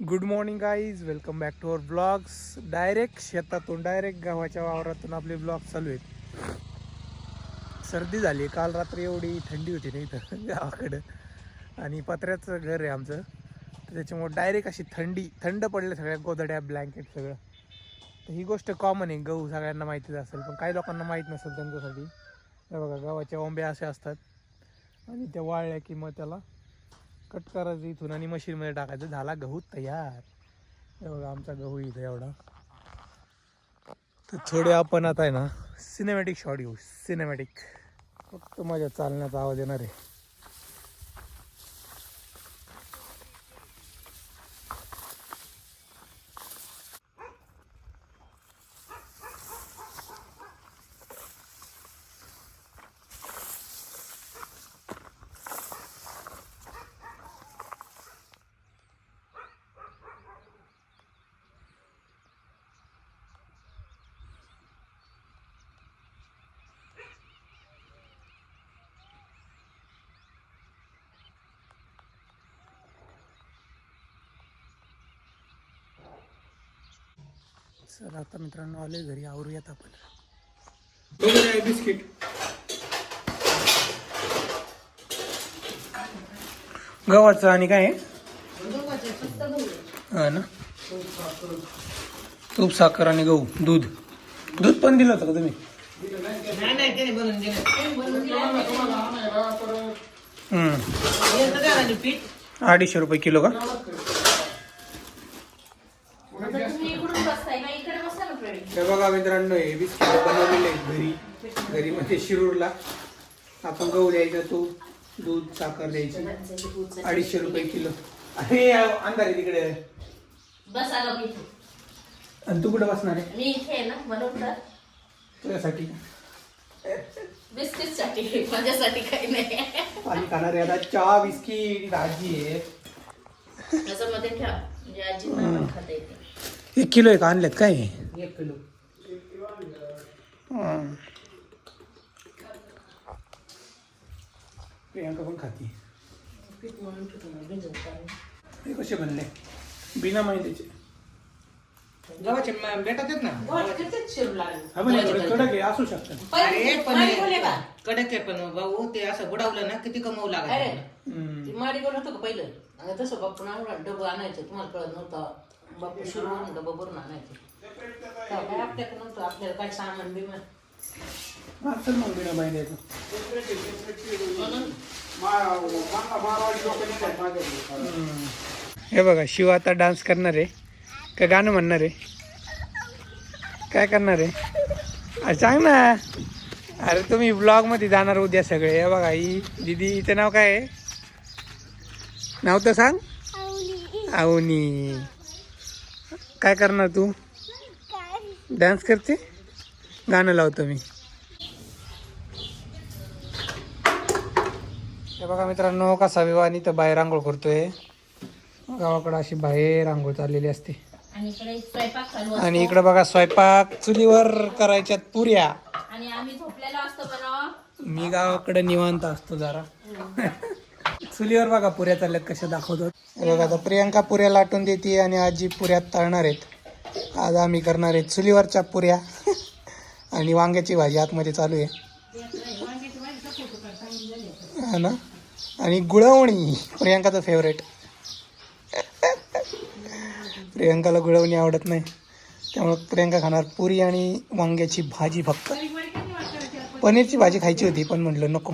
Good morning guys, welcome back to our blogs. Direct शेतातून, direct गावाच्या वावरातून आपले ब्लॉग चालू आहेत. सर्दी झाली काल रात्री, एवढी थंडी होती नाही इथं गावाकडं आणि पत्र्याचं घर आहे आमचं, तर त्याच्यामुळे डायरेक्ट अशी थंड पडलं, सगळ्या गोधड्या ब्लँकेट सगळं. तर ही गोष्ट कॉमन आहे, गहू सगळ्यांना माहितीच असेल, पण काही लोकांना माहीत नसेल त्यांच्यासाठी. हे बघा, गावाच्या ओंब्या असे असतात आणि त्या वाळल्या की मग त्याला कट करायचं इथून आणि मशीनमध्ये टाकायचं, झाला गहू तयार. हे बघा आमचा गहू इथं एवढा. तर थोडे आपण आता आहे ना सिनेमॅटिक शॉट घेऊ. सिनेमॅटिक फक्त माझ्या चालण्याचा आवाज येणार आहे. सर आता मित्रांनो आले घरी, आवरूयात आपण. बिस्किट गव्हाचं आणि काय हा ना, तूप साखर आणि गहू, दूध पण दिलं होतं का तुम्ही? 250 रुपये किलो का? हे बघा मित्रांनो, हे बिस्किट बनवलेले घरी मध्ये शिरूरला. आपण गहू द्यायचा, तूप, दूध, साखर द्यायची, 250 रुपये किलो. अरे अंधार आहे तिकडे. आणि तू कुठे बसणार आहे? मी इथे आहे ना, म्हणून तर तुझ्यासाठी बिस्किट साठी, माझ्यासाठी काही नाही. पाणी खाणार आहे आता. चहा, बिस्किट, भाजी आहे असं मध्ये ठेवा, म्हणजे आजींना पण खाता येते. 1 किलो एक आणलेत काय? 1 किलो. प्रियांका पण खाती. पीठ म्हणून भिजवून काढून. हे कसे बनले? बिना मैद्याचे गव्हाचे भेटतात ना. कडक आहे, असू शकतात. कडक आहे पण भाऊ, ते असं बुडावलं ना किती कमावू लागायचं. माडी बनवतो का पहिलं, आणि तसं बापून डबं आणायचं. तुम्हाला कळत नव्हतं, बापू सुरू होऊन डबं भरून आणायचं. काय आपल्याकडे नव्हतं, आपल्याला काय सामान बिमान. चल मग बिना मैद्याचं. हे बघा, शिव आता डान्स करणार आहे का गाणं म्हणणार आहे? काय करणार आहे? अरे सांग ना. अरे तुम्ही ब्लॉग मध्ये जाणार उद्या सगळे. हे बघा, ही दीदी, हिचं नाव काय आहे? नाव तर सांग. अवनी. काय करणार तू? डान्स करते? गाणं लावतो मी. हे बघा मित्रांनो, कसा विवाह तर बाहेर आंघोळ करतोय. गावाकडे अशी बाहेर आंघोळ चाललेली असते. आणि इकडे बघा, स्वयंपाक चुलीवर करायच्यात पुऱ्या. आणि आम्ही झोपलेलो असतो बनव. मी गावाकडे निवांत असतो जरा. चुलीवर बघा पुऱ्या चालल्यात कशा दाखवतो. बघा आता प्रियांका पुऱ्या लाटून देते आणि आजी पुऱ्या तळणार आहेत. आज आम्ही करणार आहेत चुलीवरच्या पुऱ्या आणि वांग्याची भाजी आतमध्ये चालू आहे. हा ना. आणि गुळवणी प्रियांकाचं फेवरेट. प्रियांकाला गुळवणी आवडत नाही, त्यामुळे प्रियांका खाणार पुरी आणि वांग्याची भाजी. फक्त पनीरची भाजी खायची होती पण म्हटलं नको.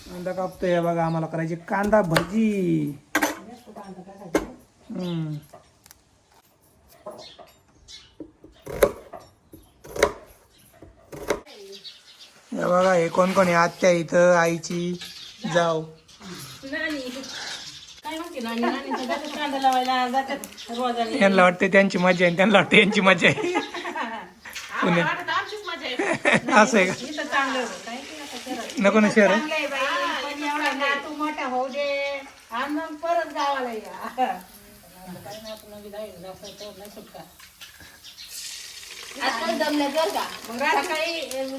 कांदा कापतोय बघा, आम्हाला करायची कांदा भजी. हे बघा, हे कोण कोण आहे? आत्या इथं, आईची जाऊ. त्यांना वाटते त्यांची मजा आहे, त्यांना वाटते यांची मजा आहे. पुण्यात असं आहे का? नको ना शहर. नातू मोठा होऊ दे आणि मग परत गावाला या काही नाही आपण नवी जाईल नाही सुटका आजकाल जमलं बरं का मग सकाळी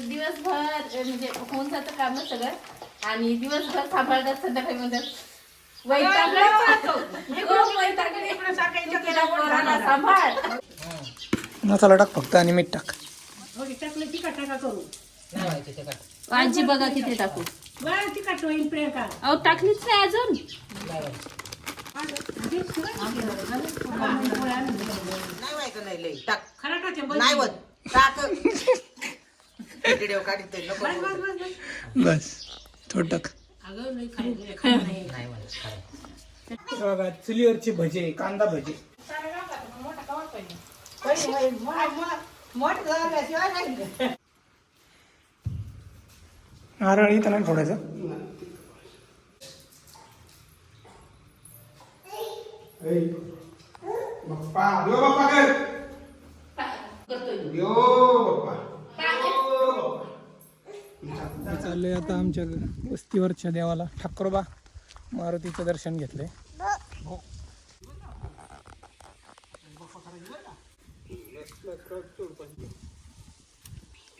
दिवसभर म्हणजे होऊन जातं काम सगळं आणि दिवसभर सांभाळतात संध्याकाळी म्हणतात सांभाळ मसाला टाक फक्त आणि मीठ टाक. टाकलं तिखट टाका करू नाही व्हायचे ते काय आजी बघा किती टाकू बरं तिखट होईल प्रियंका अहो टाकलीच नाही अजून नाही व्हायचं नाही लई टाक खरा टाके नाही होत टाक व्हिडिओ काढतोय नको बस थोडं टाक. अगं नाही खायला नाही म्हणत बघा चुलीवरची भजे, कांदा भजे. नारळ इथं नाही फोडायचं. चाललंय आता आमच्या वस्तीवरच्या देवाला ठाकरोबा मारुतीचं दर्शन घेतलंय.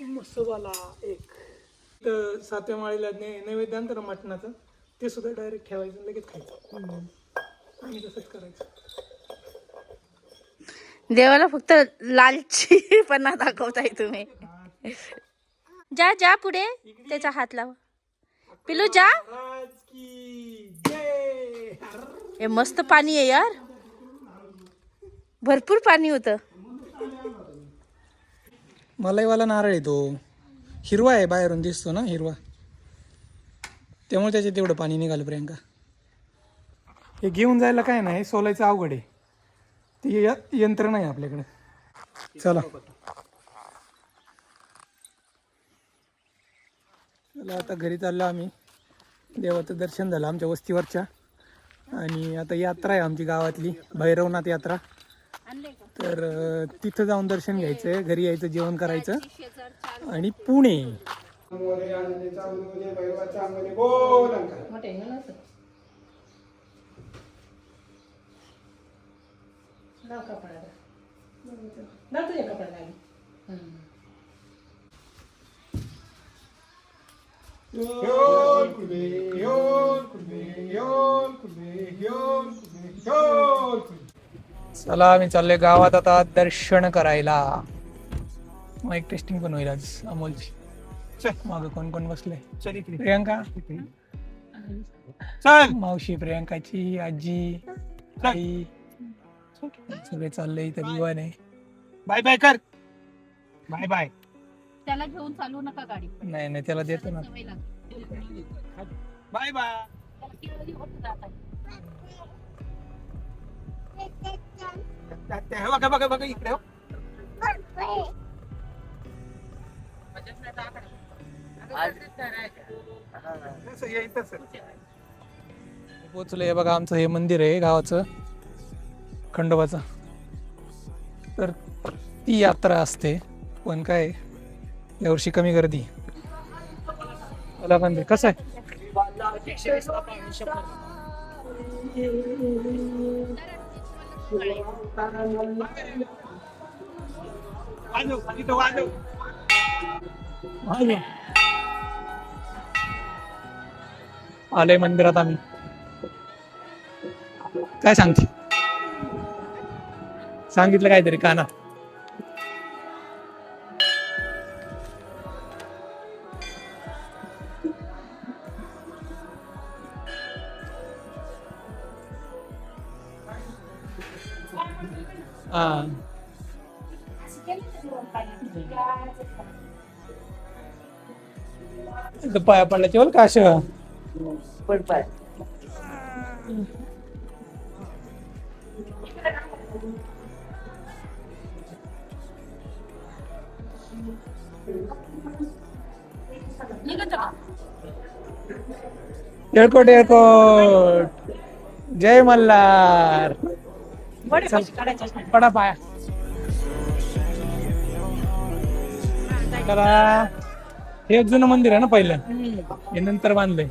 मस्तवाला एक तर 7व्या माळीला नैवेद्य आणतं ना मटणाचं ते सुद्धा डायरेक्ट ठेवायचं लगेच खायचं. आणि तसंच करायचं. देवाला फक्त लालचीपणा दाखवताय तुम्ही. जा जा पुढे त्याचा हात लाव पिलू जा. महाराज की जय. हे मस्त पाणी आहे यार भरपूर पाणी होतं. मलाईवाला नारळ आहे तो हिरवा आहे बाहेरून दिसतो ना हिरवा त्यामुळे त्याच्यात तेवढं पाणी निघालं. प्रियंका हे घेऊन जायला काय नाही सोलायचं अवघड आहे ते यंत्र नाही आपल्याकडे. चला चला आता घरी चाललो आम्ही. देवाचं दर्शन झालं आमच्या वस्तीवरच्या आणि आता यात्रा आहे आमची गावातली भैरवनाथ यात्रा. तर तिथं जाऊन दर्शन घ्यायचंय घरी यायचं जेवण करायचं आणि पुणे. चला आम्ही चाललोय गावात आता दर्शन करायला. मग एक टेस्टिंग पण होईल आज अमोलची. माग कोण कोण बसले प्रियंका चल मावशी प्रियंकाची आजी आई सगळे चालले इथं विवान आहे. बाय बाय कर बाय बाय. त्याला घेऊन चालू नका गाडी नाही नाही त्याला देतो ना बाय बाय. बघा बघा बघा इकडे पोचलोय. बघा आमचं हे मंदिर आहे गावाचं खंडोबाचं. तर ती यात्रा असते पण काय यावर्षी कमी गर्दी. मला पण कसं आहे आलंय मंदिरात आम्ही. काय सांगते सांगितलं काहीतरी काना. हा पाया पडल्याचे बोल का असं एअरपोर्ट एअरपोर्ट जय मल्हार. पडा पाया. तर हे जुनं मंदिर आहे ना पहिलं हे नंतर बांधलंय.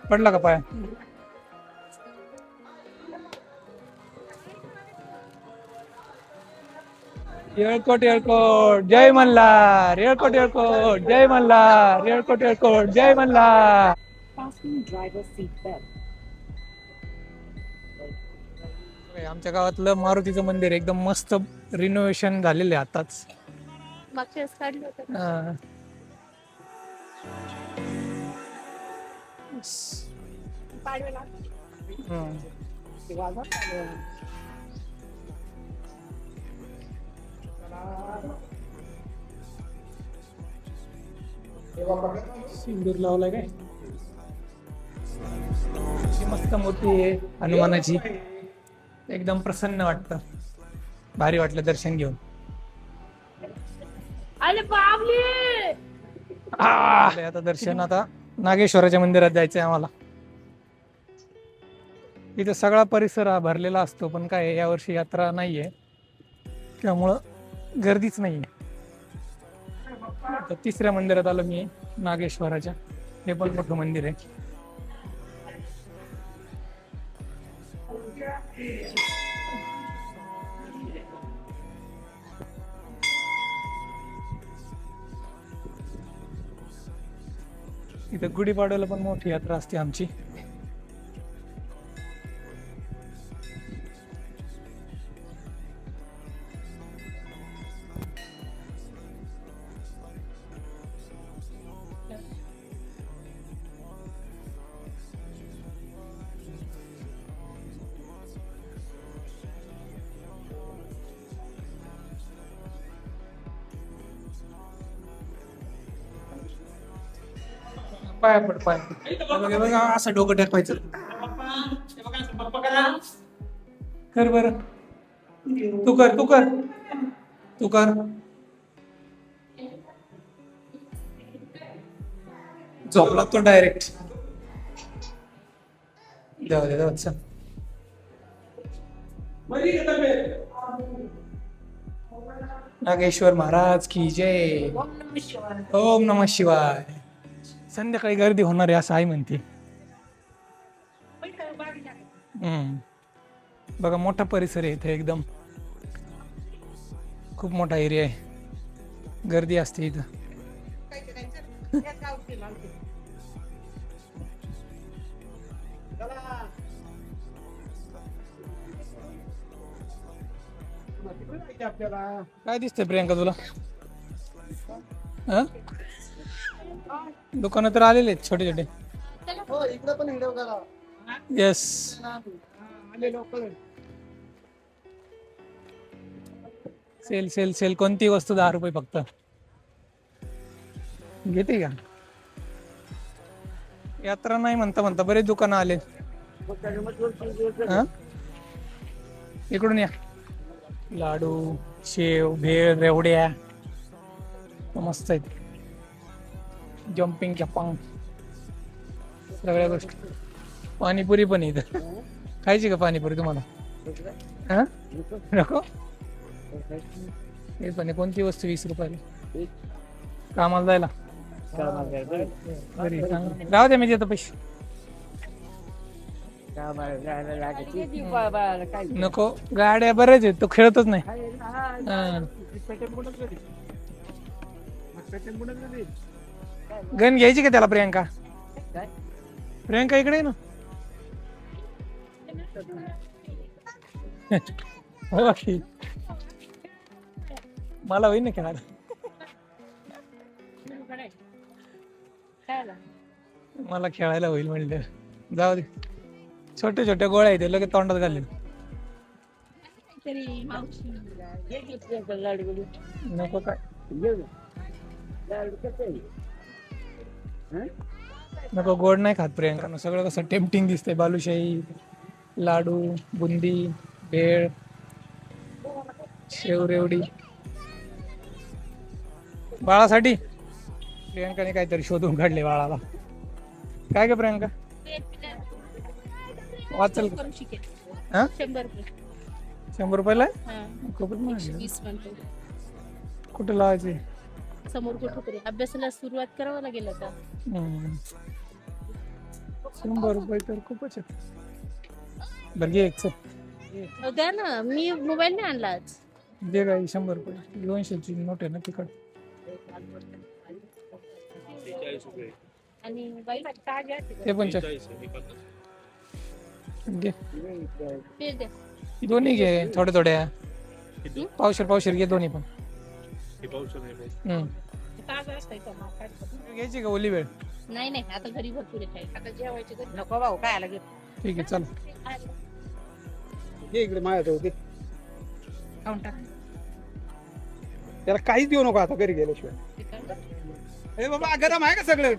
पडला का पाय? येळकोट येळकोट जय मल्हार, येळकोट येळकोट जय मल्हार, येळकोट येळकोट जय मल्हार. आमच्या गावातलं मारुतीचं मंदिर एकदम मस्त रिनोव्हेशन झालेलं आहे आताच. मागच्या वेळेस काढलं होतं. हा. हम्म. सिंदूर लावलाय काय? अशी मस्त मूर्ती आहे हनुमानाची, एकदम प्रसन्न वाटतं, भारी वाटलं दर्शन घेऊन. अरे बाबली आता दर्शन, आता नागेश्वराच्या मंदिरात जायचंय आम्हाला. इथं सगळा परिसर हा भरलेला असतो, पण काय यावर्षी यात्रा नाहीये त्यामुळं गर्दीच नाहीये. आता तिसऱ्या मंदिरात आलो मी, नागेश्वराच्या. हे पण मोठं मंदिर आहे. इथं गुढीपाडव्याला पण मोठी यात्रा असते आमची. पाया पड पाय. बघा असं डोकं टाकायचं. कर बर, तू कर तू कर तू कर. झोपला तो डायरेक्ट. जाऊ दे जाऊ दे. नागेश्वर महाराज की जय. ओम नमः शिवाय. संध्याकाळी गर्दी होणार आहे असं आई म्हणते. बघा मोठा परिसर आहे इथे, एकदम खूप मोठा एरिया आहे, गर्दी असते इथं. काय दिसतंय प्रियंका तुला? दुकानं तर आलेले आहेत छोटे छोटे. Yes, sale sale sale. कोणती वस्तू 10 रुपये फक्त. घेते का? यात्रा नाही म्हणता म्हणता बरेच दुकानं आले. इकडून या. लाडू, शेव, भेळ, रेवड्या मस्त आहेत. जम्पिंग जपांग सगळ्या गोष्टी. पाणीपुरी पण इथं. खायची का पाणीपुरी तुम्हाला? हा नको. हे पण कोणती वस्तू 20 रुपयाला? कामाला जायला राहू दे, मी देतो पैसे. नको, गाड्या बऱ्याच आहेत, तो खेळतच नाही. गण घ्यायची का त्याला? प्रियंका, प्रियंका इकडे आहे ना. मला होईल ना खेळायला. मला खेळायला होईल म्हणलं. जाऊ दे, छोट्या छोट्या गोळ्या आहेत, लगेच तोंडात घालले. नको काय नको, गोड नाही खात प्रियंका. सगळं कसं टेम्पटिंग दिसतंय. बालुशाही, लाडू, बुंदी, भेळ, शेव, रेवडी. बाळासाठी प्रियंकाने काहीतरी शोधून काढले बाळाला. काय ग प्रियंका, वाचल का? 100 रुपयाला? खूपच महाग. कुठे लावायचे? समोर कुठे तरी अभ्यासाला सुरुवात करावं लागेल आता. 100 रुपये तर खूपच आहेत. बरं घे एक चल. द्या ना, मी मोबाईल नाही आणला आज. दे काय 100 रुपये 200ची नोट आहे ना तिकड. आणि बाई काय घ्या ते पण चल. घे ते द्या. दोन्ही घे थोड्या थोड्या. पावशेर घे दोन्ही पण. ताजा असतंय का मग काय? घ्यायची का ओली वेळ? नाही नाही, आता घरी भरपूर आहे. आता जेवायचे घरी. नको भाऊ काय आला घे. ठीक आहे चल. ये इकडे माझ्या होते खाऊन टाक. त्याला काहीच देऊ नको आता घरी गेल्याशिवाय. अरे बाबा गरम आहे का सगळं?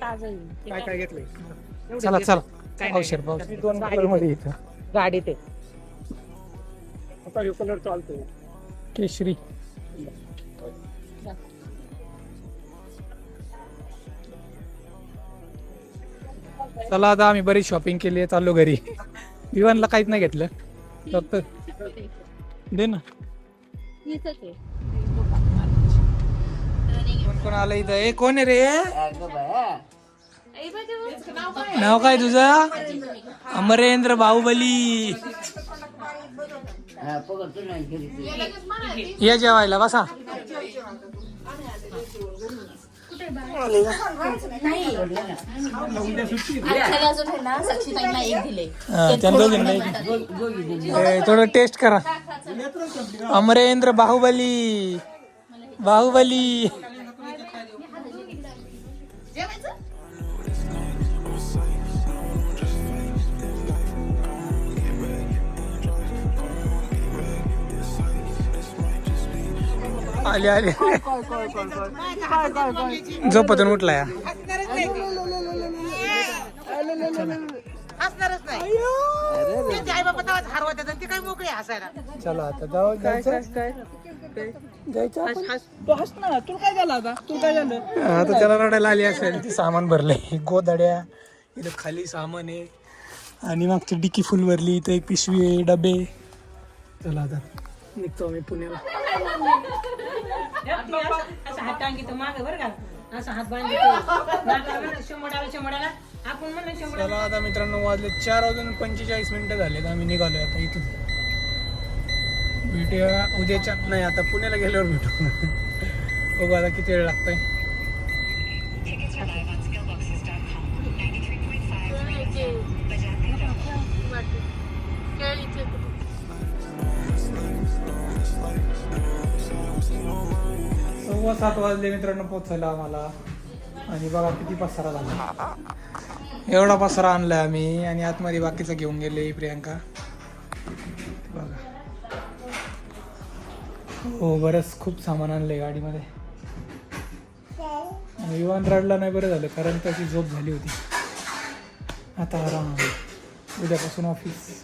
ताजं येईल. काय काय घेतलंय? चला चला. काय पावशेर 2 कलर मध्ये इथं. गाडीत आहे. आता हे कलर चालतोय. केशरी. चला आता आम्ही बरीच शॉपिंग केली आहे, चाललो घरी. विवानला काहीच नाही घेतलं फक्त दे ना. इथंच आहे. कोण आलं इथं? ए कोण आहे रे? अगं बाया. नाव काय तुझं? अमरेंद्र बाहुबली. हा, पकडतो नाही घरी. या जेवायला बसा. थोडं टेस्ट करा. अमरेंद्र बाहुबली. आले झोपतून उठलाय. हसणारच नाही. त्यांचे आई बाबा तेव्हाच हरवतात आणि ते काय मोकळे हसायला. चला आता जाऊ. जायचं आता त्याला रडायला आली असेल. ती सामान भरलंय गोदाड्या. इथं खाली सामान आहे आणि मागची डिकी फुल भरली. इथं एक पिशवी आहे, डबे. चला आता निघतो आम्ही पुण्याला. असं हात टांगीतो मागे बरं का. असं हात बांधतो शंभराला आपण म्हणलं 100. चला आता मित्रांनो, वाजले 4:45 झालेत. आम्ही निघालोय आता इथून. भेटूया उद्याच्या, नाही आता पुण्याला गेल्यावर भेटू. बघू आता किती वेळ लागतोय. सव्वा 7 वाजले मित्रांनो पोचायला आम्हाला. आणि बघा किती पसारा झाला. एवढा पसारा आणलाय आम्ही आणि आतमध्ये बाकीचं घेऊन गेले प्रियांका. बघा हो, बरंच खूप सामान आणलंय गाडीमध्ये. विमान रडला नाही, बरं झालं कारण त्याची झोप झाली होती. आता आराम. उद्यापासून ऑफिस.